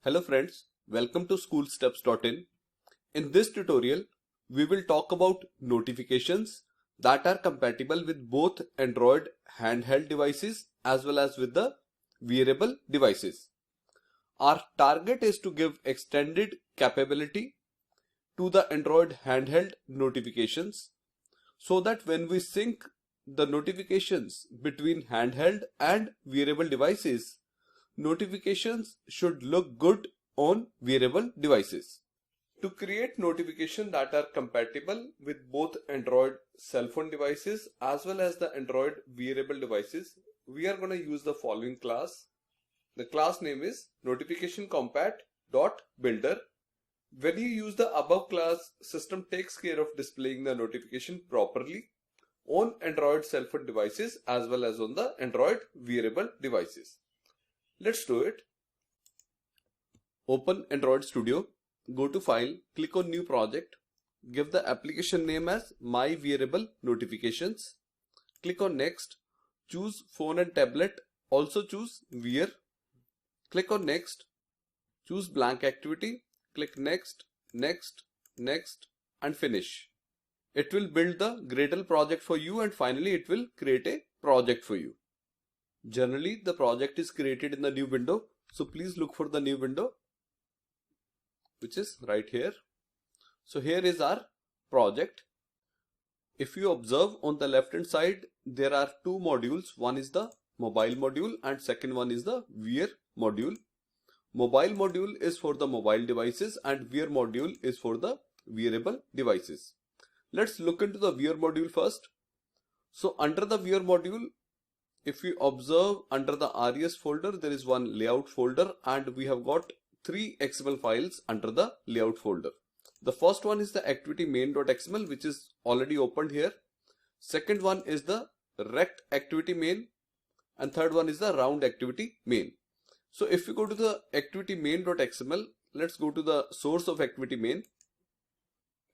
Hello friends, welcome to schoolsteps.in. In this tutorial, we will talk about notifications that are compatible with both Android handheld devices as well as with the wearable devices. Our target is to give extended capability to the Android handheld notifications so that when we sync the notifications between handheld and wearable devices, notifications should look good on wearable devices. To create notifications that are compatible with both Android cell phone devices as well as the Android wearable devices, we are going to use the following class. The class name is notificationcompat.builder. When you use the above class, system takes care of displaying the notification properly on Android cell phone devices as well as on the Android wearable devices. Let's do it. Open Android Studio, go to File, click on New Project, give the application name as My Wearable Notifications, click on Next, choose Phone and Tablet, also choose Wear, click on Next, choose Blank Activity, click Next, Next, Next and Finish. It will build the Gradle project for you and finally it will create a project for you. Generally, the project is created in the new window, so please look for the new window, which is right here. So here is our project. If you observe on the left hand side, there are two modules. One is the mobile module and second one is the Wear module. Mobile module is for the mobile devices and Wear module is for the wearable devices. Let's look into the Wear module first. So under the Wear module, if you observe under the RES folder, there is one layout folder and we have got three XML files under the layout folder. The first one is the activity main.xml, which is already opened here. Second one is the rect activity main and third one is the round activity main. So if you go to the activity main.xml, let's go to the source of activity main.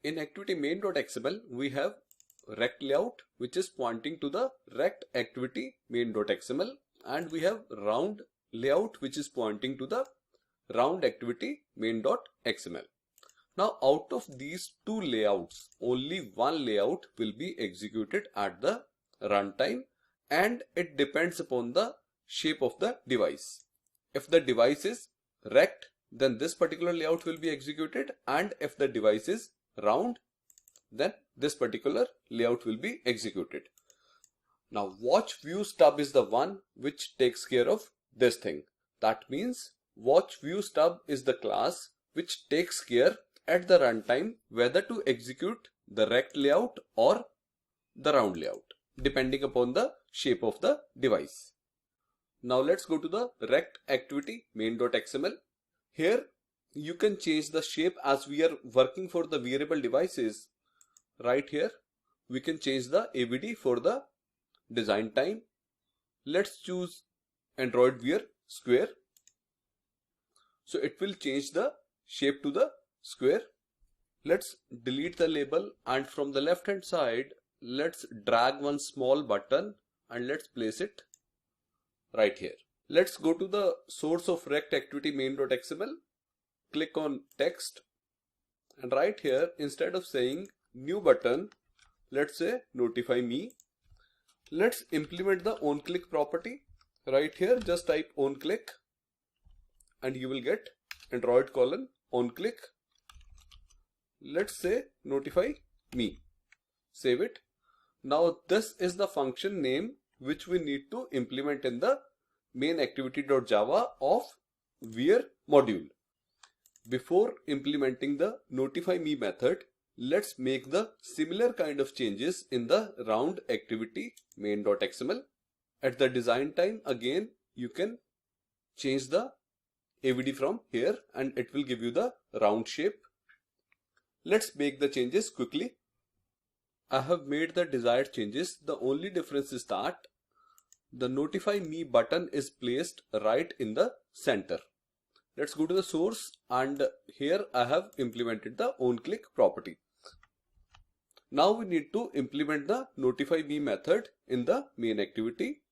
In activity main.xml, we have rect layout, which is pointing to the rect activity main.xml, and we have round layout, which is pointing to the round activity main.xml. Now out of these two layouts, only one layout will be executed at the runtime and it depends upon the shape of the device. If the device is rect, then this particular layout will be executed, and if the device is round, then this particular layout will be executed. Now watch view stub is the one which takes care of this thing. That means watch view stub is the class which takes care at the runtime whether to execute the rect layout or the round layout depending upon the shape of the device. Now let's go to the rect activity main.xml. Here you can change the shape as we are working for the wearable devices. Right here we can change the AVD for the design time. Let's choose Android Wear square. So it will change the shape to the square. Let's delete the label and from the left hand side, let's drag one small button and let's place it right here. Let's go to the source of rect activity main.xml. Click on text and right here, instead of saying new button, let's say notify me. Let's implement the onClick property. Right here, just type onClick and you will get Android onClick. Let's say notify me. Save it. Now this is the function name which we need to implement in the main activity.java of Wear module. Before implementing the notify me method, let's make the similar kind of changes in the round activity main.xml. At the design time, again you can change the AVD from here and it will give you the round shape. Let's make the changes quickly. I have made the desired changes. The only difference is that the notify me button is placed right in the center. Let's go to the source and here I have implemented the onClick property. Now we need to implement the notify me method in the main activity.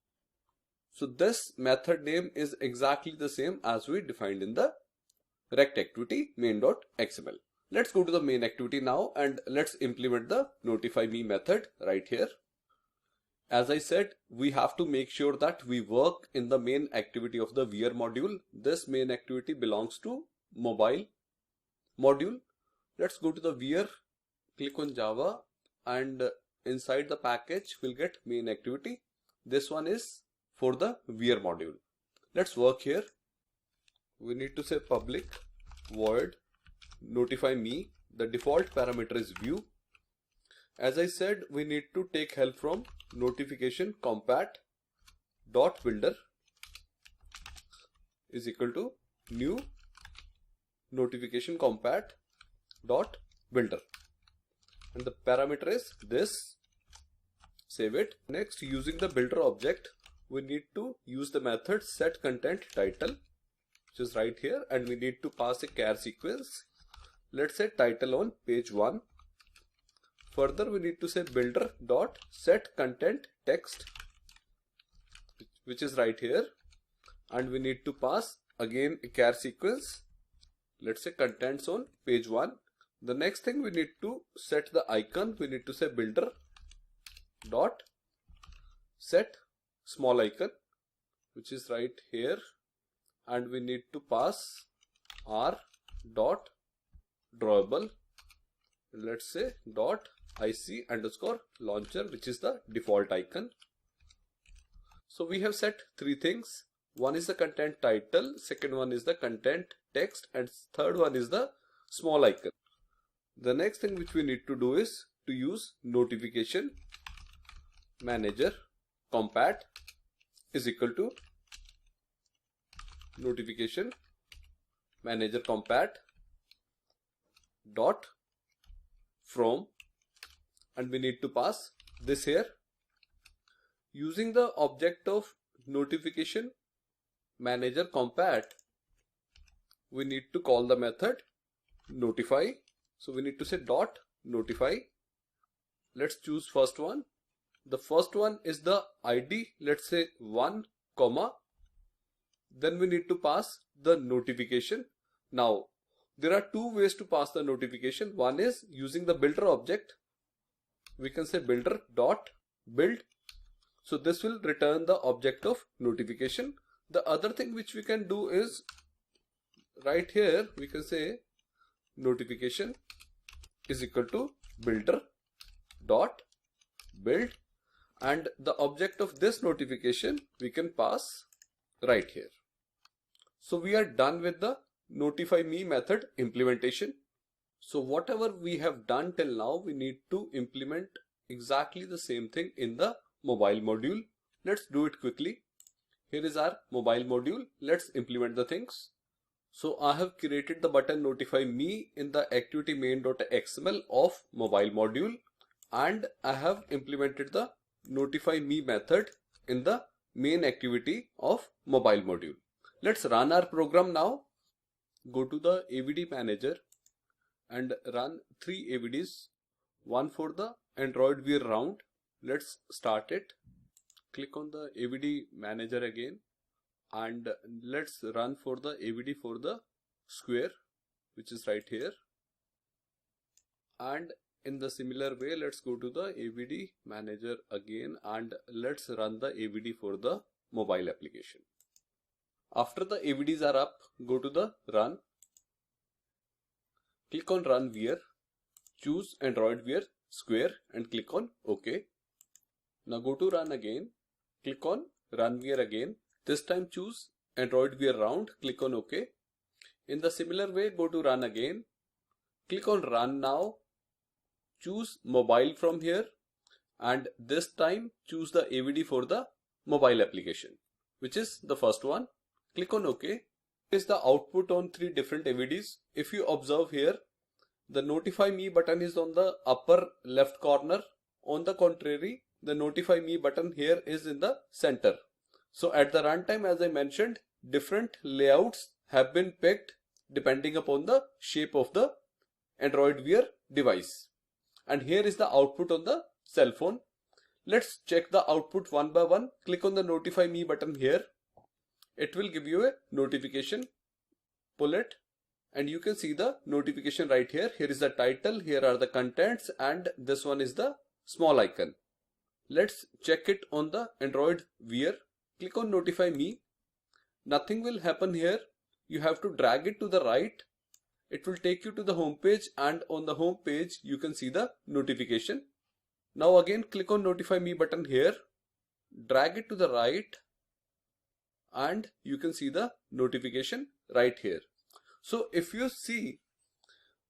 So this method name is exactly the same as we defined in the rect activity main.xml. Let's go to the main activity now and let's implement the notify me method right here. As I said, we have to make sure that we work in the main activity of the VR module. This main activity belongs to mobile module. Let's go to the VR, click on Java, and inside the package we'll get main activity. This one is for the VR module. Let's work here. We need to say public void notify me. The default parameter is view. As I said, we need to take help from notification compat dot builder is equal to new notification compat dot builder, and the parameter is this. Save it. Next, using the builder object, we need to use the method set content title, which is right here, and we need to pass a char sequence. Let's say title on page 1. Further, we need to say builder dot set content text, which is right here, and we need to pass again a char sequence. Let's say contents on page 1. The next thing, we need to set the icon. We need to say builder dot set small icon, which is right here, and we need to pass r dot drawable. Let's say dot IC underscore launcher, which is the default icon. So we have set three things. One is the content title, second one is the content text, and third one is the small icon. The next thing which we need to do is to use notification manager compat is equal to notification manager compat dot from, and we need to pass this here. Using the object of notification manager compat, we need to call the method notify. So we need to say dot notify. Let's choose first one. The first one is the ID, let's say 1, comma. Then we need to pass the notification. Now there are two ways to pass the notification. One is using the builder object. We can say builder dot build. So this will return the object of notification. The other thing which we can do is right here, we can say notification is equal to builder dot build, and the object of this notification we can pass right here. So we are done with the notify me method implementation. So whatever we have done till now, we need to implement exactly the same thing in the mobile module. Let's do it quickly. Here is our mobile module. Let's implement the things. So I have created the button notify me in the activity main.xml of mobile module, and I have implemented the notify me method in the main activity of mobile module. Let's run our program now. Go to the AVD manager and run 3 AVDs. One for the Android Wear round. Let's start it. Click on the AVD manager again, and let's run for the AVD for the square, which is right here. And in the similar way, let's go to the AVD manager again and let's run the AVD for the mobile application. After the AVDs are up, go to the run. Click on run Wear, choose Android Wear square and click on OK. Now go to run again, click on run Wear again. This time choose Android Wear round, click on OK. In the similar way, go to run again, click on run now, choose mobile from here, and this time choose the AVD for the mobile application, which is the first one. Click on OK. Is the output on 3 different AVDs. If you observe here, the notify me button is on the upper left corner. On the contrary, the notify me button here is in the center. So at the runtime, as I mentioned, different layouts have been picked depending upon the shape of the Android Wear device. And here is the output on the cell phone. Let's check the output one by one. Click on the notify me button here. It will give you a notification. Pull it and you can see the notification right here. Here is the title, here are the contents, and this one is the small icon. Let's check it on the Android Wear. Click on Notify Me. Nothing will happen here. You have to drag it to the right. It will take you to the home page, and on the home page you can see the notification. Now again click on Notify Me button here. Drag it to the right and you can see the notification right here. So if you see,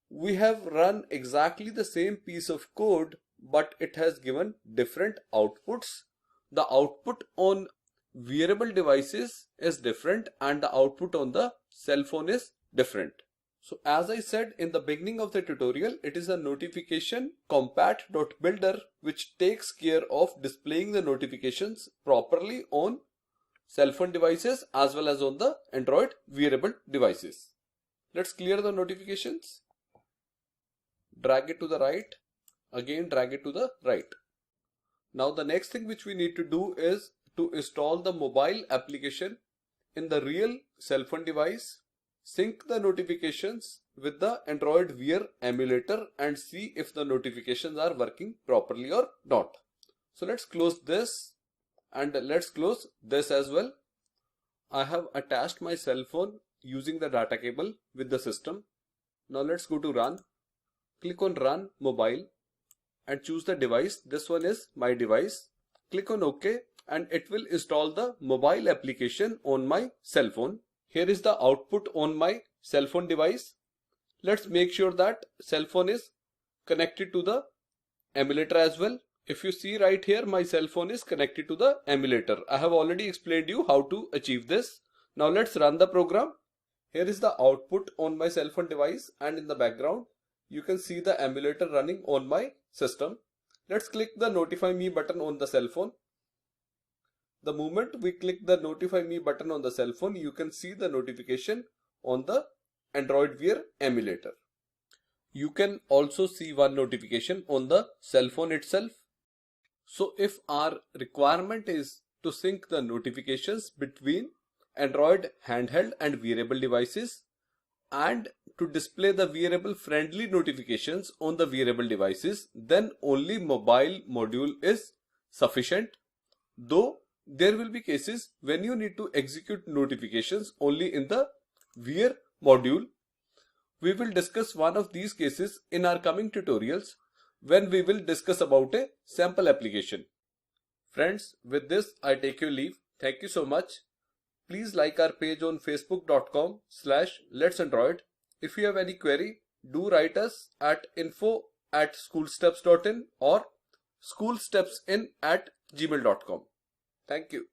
we have run exactly the same piece of code, but it has given different outputs. The output on wearable devices is different and the output on the cell phone is different. So as I said in the beginning of the tutorial, it is a notification compat.builder which takes care of displaying the notifications properly on cell phone devices as well as on the Android wearable devices. Let's clear the notifications. Drag it to the right. Again drag it to the right. Now the next thing which we need to do is to install the mobile application in the real cell phone device. Sync the notifications with the Android Wear emulator and see if the notifications are working properly or not. So let's close this and let's close this as well. I have attached my cell phone using the data cable with the system. Now let's go to Run. Click on Run Mobile and choose the device. This one is my device. Click on OK and it will install the mobile application on my cell phone. Here is the output on my cell phone device. Let's make sure that cell phone is connected to the emulator as well. If you see right here, my cell phone is connected to the emulator. I have already explained you how to achieve this. Now let's run the program. Here is the output on my cell phone device, and in the background you can see the emulator running on my system. Let's click the Notify Me button on the cell phone. The moment we click the Notify Me button on the cell phone, you can see the notification on the Android Wear emulator. You can also see one notification on the cell phone itself. So if our requirement is to sync the notifications between Android handheld and wearable devices and to display the wearable friendly notifications on the wearable devices, then only mobile module is sufficient. Though there will be cases when you need to execute notifications only in the Wear module. We will discuss one of these cases in our coming tutorials when we will discuss about a sample application. Friends, with this I take your leave. Thank you so much. Please like our page on facebook.com/letsandroid. If you have any query, do write us at info@schoolsteps.in or schoolstepsin@gmail.com. Thank you.